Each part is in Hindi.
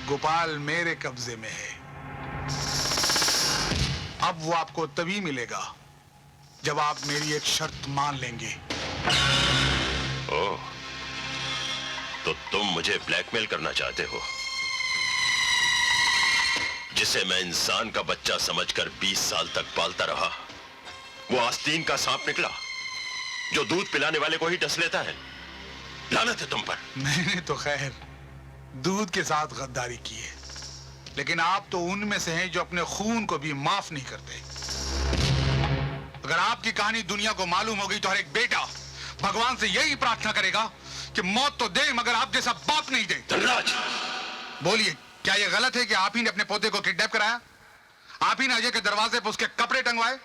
गोपाल मेरे कब्जे में है। अब वो आपको तभी मिलेगा जब आप मेरी एक शर्त मान लेंगे। ओह, तो तुम मुझे ब्लैकमेल करना चाहते हो? जिसे मैं इंसान का बच्चा समझकर 20 साल तक पालता रहा, वो आस्तीन का सांप निकला जो दूध पिलाने वाले को ही डस लेता है। लानत है तुम पर। मैंने तो खैर दूध के साथ गद्दारी की है, लेकिन आप तो उनमें से हैं जो अपने खून को भी माफ नहीं करते। अगर आपकी कहानी दुनिया को मालूम होगी तो हर एक बेटा भगवान से यही प्रार्थना करेगा कि मौत तो दे मगर आप जैसा बाप नहीं दे। धनराज, बोलिए, क्या यह गलत है कि आप ही ने अपने पोते को किडनैप कराया? आप ही ने अजय के दरवाजे पर उसके कपड़े टंगवाए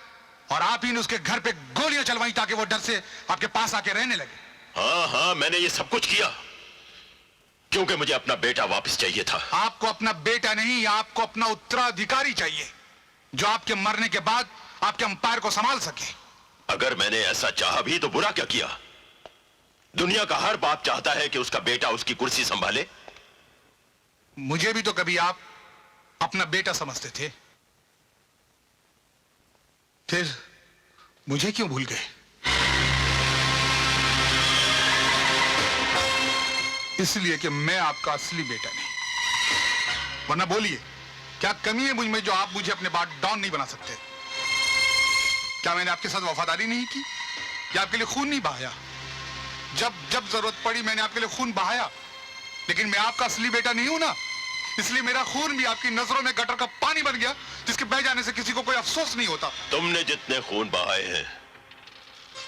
और आप ही ने उसके घर पे गोलियां चलवाई ताकि वो डर से आपके पास आके रहने लगे? हाँ, मैंने ये सब कुछ किया क्योंकि मुझे अपना बेटा वापस चाहिए था। आपको अपना बेटा नहीं, आपको अपना उत्तराधिकारी चाहिए जो आपके मरने के बाद आपके अंपायर को संभाल सके। अगर मैंने ऐसा चाहा भी तो बुरा क्या किया? दुनिया का हर बाप चाहता है कि उसका बेटा उसकी कुर्सी संभाले। मुझे भी तो कभी आप अपना बेटा समझते थे, फिर मुझे क्यों भूल गए? इसलिए कि मैं आपका असली बेटा नहीं। वरना बोलिए, क्या कमी है मुझ में जो आप मुझे अपने बाद डॉन नहीं बना सकते? क्या मैंने आपके साथ वफादारी नहीं की या आपके लिए खून नहीं बहाया? जब जब जरूरत पड़ी मैंने आपके लिए खून बहाया, लेकिन मैं आपका असली बेटा नहीं हूं ना, इसलिए मेरा खून भी आपकी नजरों में गटर का पानी बन गया जिसके बह जाने से किसी को कोई अफसोस नहीं होता। तुमने जितने खून बहाए हैं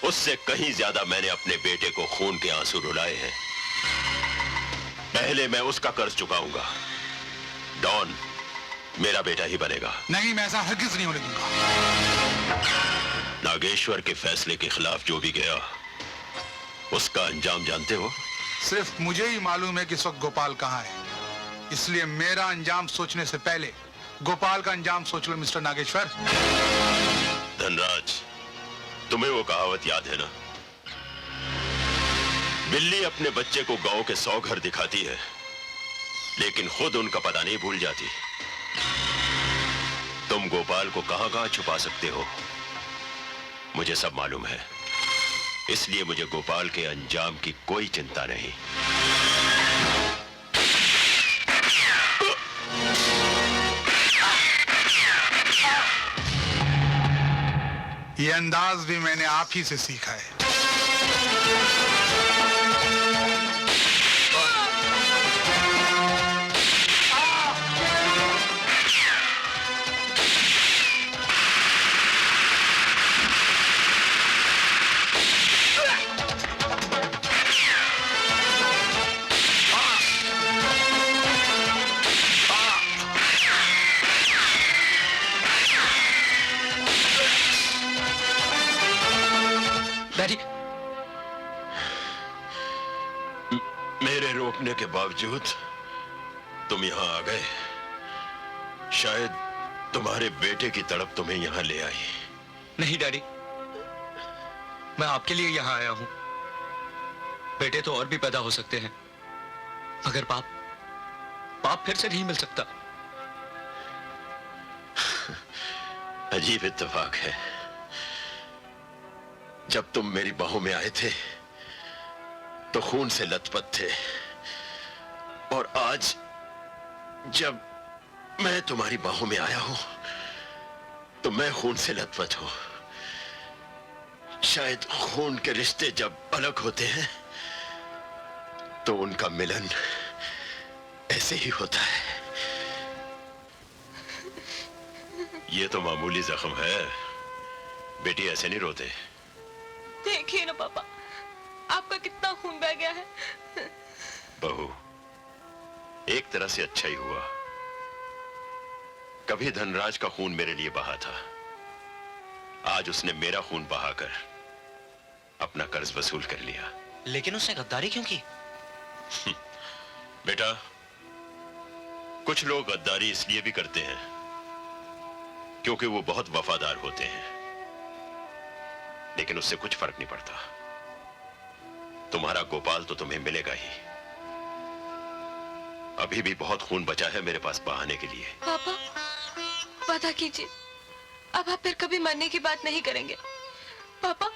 उससे कहीं ज्यादा मैंने अपने बेटे को खून के आंसू रुलाए हैं। पहले मैं उसका कर्ज चुकाऊंगा। डॉन मेरा बेटा ही बनेगा। नहीं, मैं ऐसा हरगिज नहीं होने दूंगा। नागेश्वर के फैसले के खिलाफ जो भी गया उसका अंजाम जानते हो? सिर्फ मुझे ही मालूम है कि इस वक्त गोपाल कहां है, इसलिए मेरा अंजाम सोचने से पहले गोपाल का अंजाम सोच लो मिस्टर नागेश्वर। धनराज, तुम्हें वो कहावत याद है ना? बिल्ली अपने बच्चे को गांव के 100 घर दिखाती है लेकिन खुद उनका पता नहीं भूल जाती। तुम गोपाल को कहां कहां छुपा सकते हो मुझे सब मालूम है, इसलिए मुझे गोपाल के अंजाम की कोई चिंता नहीं। ये अंदाज भी मैंने आप ही से सीखा है। डैडी, मेरे रोकने के बावजूद तुम यहां आ गए। शायद तुम्हारे बेटे की तड़प तुम्हें यहां ले आई। नहीं डैडी, मैं आपके लिए यहां आया हूं। बेटे तो और भी पैदा हो सकते हैं, मगर बाप फिर से नहीं मिल सकता। अजीब इत्तेफाक है, जब तुम मेरी बाहों में आए थे तो खून से लथपथ थे, और आज जब मैं तुम्हारी बाहों में आया हूं तो मैं खून से लथपथ हूं। शायद खून के रिश्ते जब अलग होते हैं तो उनका मिलन ऐसे ही होता है। ये तो मामूली जख्म है, बेटी ऐसे नहीं रोते। देखिए ना पापा, आपका कितना खून बह गया है। बहू, एक तरह से अच्छा ही हुआ। कभी धनराज का खून मेरे लिए बहा था, आज उसने मेरा खून बहाकर अपना कर्ज वसूल कर लिया। लेकिन उसने गद्दारी क्यों की? बेटा, कुछ लोग गद्दारी इसलिए भी करते हैं क्योंकि वो बहुत वफादार होते हैं, लेकिन उससे कुछ फर्क नहीं पड़ता। तुम्हारा गोपाल तो तुम्हें मिलेगा ही। अभी भी बहुत खून बचा है मेरे पास बहाने के लिए। पापा वादा कीजिए, अब आप फिर कभी मरने की बात नहीं करेंगे। पापा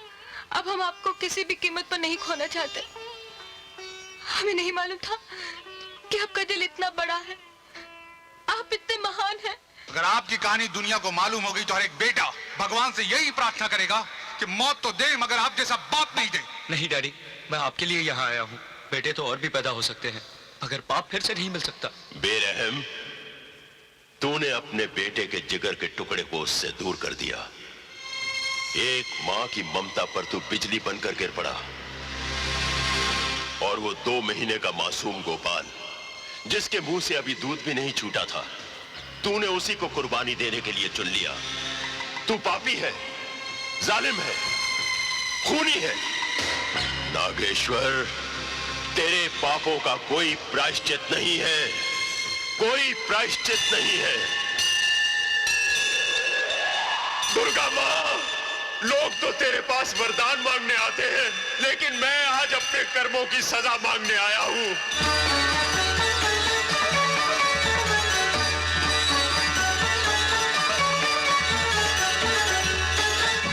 अब हम आपको किसी भी कीमत पर नहीं खोना चाहते। हमें नहीं मालूम था कि आपका दिल इतना बड़ा है, आप इतने महान हैं। अगर आपकी कहानी दुनिया को मालूम हो गई तो हर एक बेटा भगवान से यही प्रार्थना करेगा कि मौत तो दे मगर आप जैसा बाप नहीं दे। नहीं डैडी, मैं आपके लिए यहाँ आया हूँ। बेटे तो और भी पैदा हो सकते हैं, मगर बाप फिर से नहीं मिल सकता। बेरहम, तूने अपने बेटे के जिगर के टुकड़े को उससे दूर कर दिया। एक माँ की ममता पर तू बिजली बनकर गिर पड़ा, और वो 2 महीने का मासूम गोपाल जिसके मुंह से अभी दूध भी नहीं छूटा था, तूने उसी को कुर्बानी देने के लिए चुन लिया। तू पापी है, जालिम है, खूनी है। नागेश्वर, तेरे पापों का कोई प्रायश्चित नहीं है, कोई प्रायश्चित नहीं है। दुर्गा माँ, लोग तो तेरे पास वरदान मांगने आते हैं, लेकिन मैं आज अपने कर्मों की सजा मांगने आया हूं।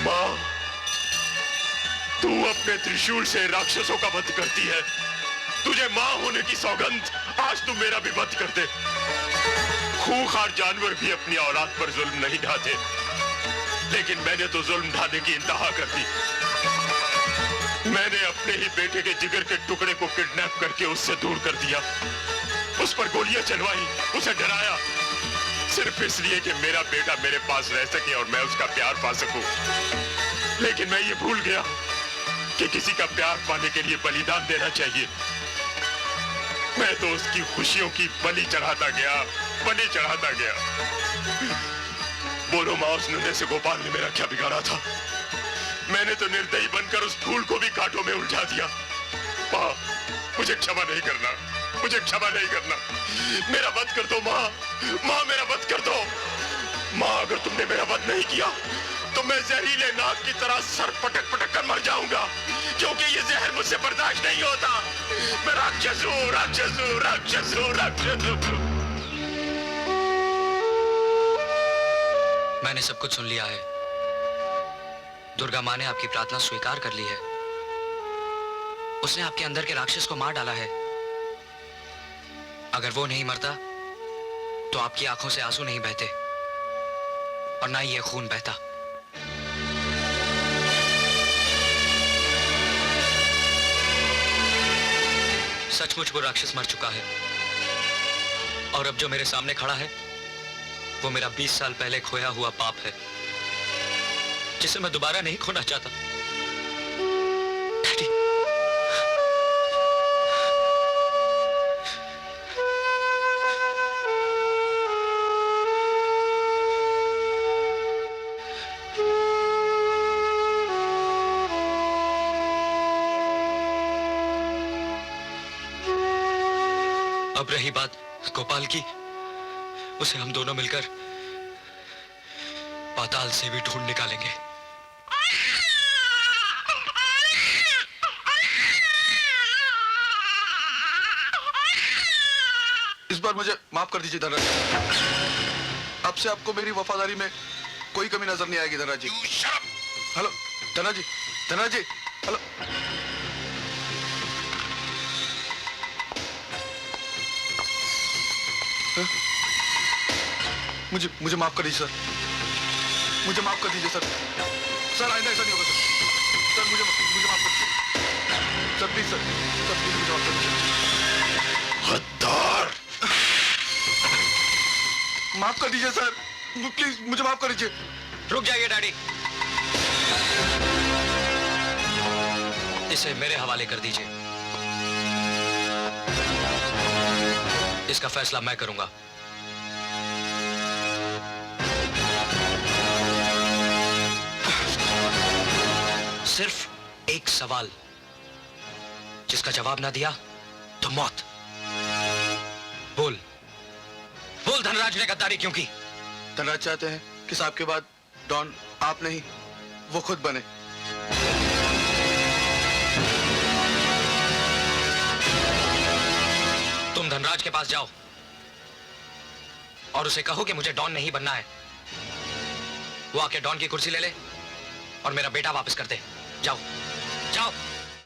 माँ, तू अपने त्रिशूल से राक्षसों का वध करती है। तुझे माँ होने की सौगंध, आज तू मेरा भी वध कर दे। खूंखार जानवर भी अपनी औलाद पर जुल्म नहीं ढाते, लेकिन मैंने तो जुल्म ढाने की इंतहा कर दी। मैंने अपने ही बेटे के जिगर के टुकड़े को किडनैप करके उससे दूर कर दिया, उस पर गोलियां चलवाई, उसे डराया, सिर्फ इसलिए कि मेरा बेटा मेरे पास रह सके और मैं उसका प्यार पा सकूं। लेकिन मैं ये भूल गया कि किसी का प्यार पाने के लिए बलिदान देना चाहिए। मैं तो उसकी खुशियों की बलि चढ़ाता गया, बलि चढ़ाता गया। बोलो माँ, उस नन्हे से गोपाल ने मेरा क्या बिगाड़ा था? मैंने तो निर्दयी बनकर उस फूल को भी कांटों में उलझा दिया। माँ, मुझे क्षमा नहीं करना, मुझे क्षमा नहीं करना। मेरा वध कर दो माँ, माँ मेरा वध कर दो। माँ, अगर तुमने मेरा वध नहीं किया तो मैं जहरीले नाग की तरह सर पटक पटक कर मर जाऊंगा, क्योंकि ये जहर मुझसे बर्दाश्त नहीं होता। मैं राक्षस हूँ, राक्षस हूँ, राक्षस हूँ, राक्षस हूँ। मैंने सब कुछ सुन लिया है। दुर्गा माँ ने आपकी प्रार्थना स्वीकार कर ली है। उसने आपके अंदर के राक्षस को मार डाला है। अगर वो नहीं मरता तो आपकी आंखों से आंसू नहीं बहते और ना ही ये खून बहता। सचमुच वो राक्षस मर चुका है, और अब जो मेरे सामने खड़ा है वो मेरा 20 साल पहले खोया हुआ पाप है, जिसे मैं दोबारा नहीं खोना चाहता। डैडी, अब रही बात गोपाल की, उसे हम दोनों मिलकर पाताल से भी ढूंढ निकालेंगे। इस बार मुझे माफ कर दीजिए धनराज। अब से आपको मेरी वफादारी में कोई कमी नजर नहीं आएगी धनराज जी। हेलो धनराज जी, धनराज जी, हेलो। हाँ? मुझे माफ कर दीजिए सर, मुझे माफ कर दीजिए सर। सर आइंदा ऐसा नहीं होगा सर। सर मुझे माफ कर दीजिए सर, प्लीज सर प्लीज मुझे माफ कर दीजिए। गद्दार! माफ कर दीजिए सर, प्लीज मुझे माफ कर दीजिए। रुक जाइए डैडी, इसे मेरे हवाले कर दीजिए। इसका फैसला मैं करूंगा। सिर्फ एक सवाल, जिसका जवाब ना दिया तो मौत। बोल बोल, धनराज ने गद्दारी क्यों की? धनराज चाहते हैं कि साहब के बाद डॉन आप नहीं, वो खुद बने। तुम धनराज के पास जाओ और उसे कहो कि मुझे डॉन नहीं बनना है। वो आके डॉन की कुर्सी ले ले और मेरा बेटा वापस कर दे। जाओ जाओ।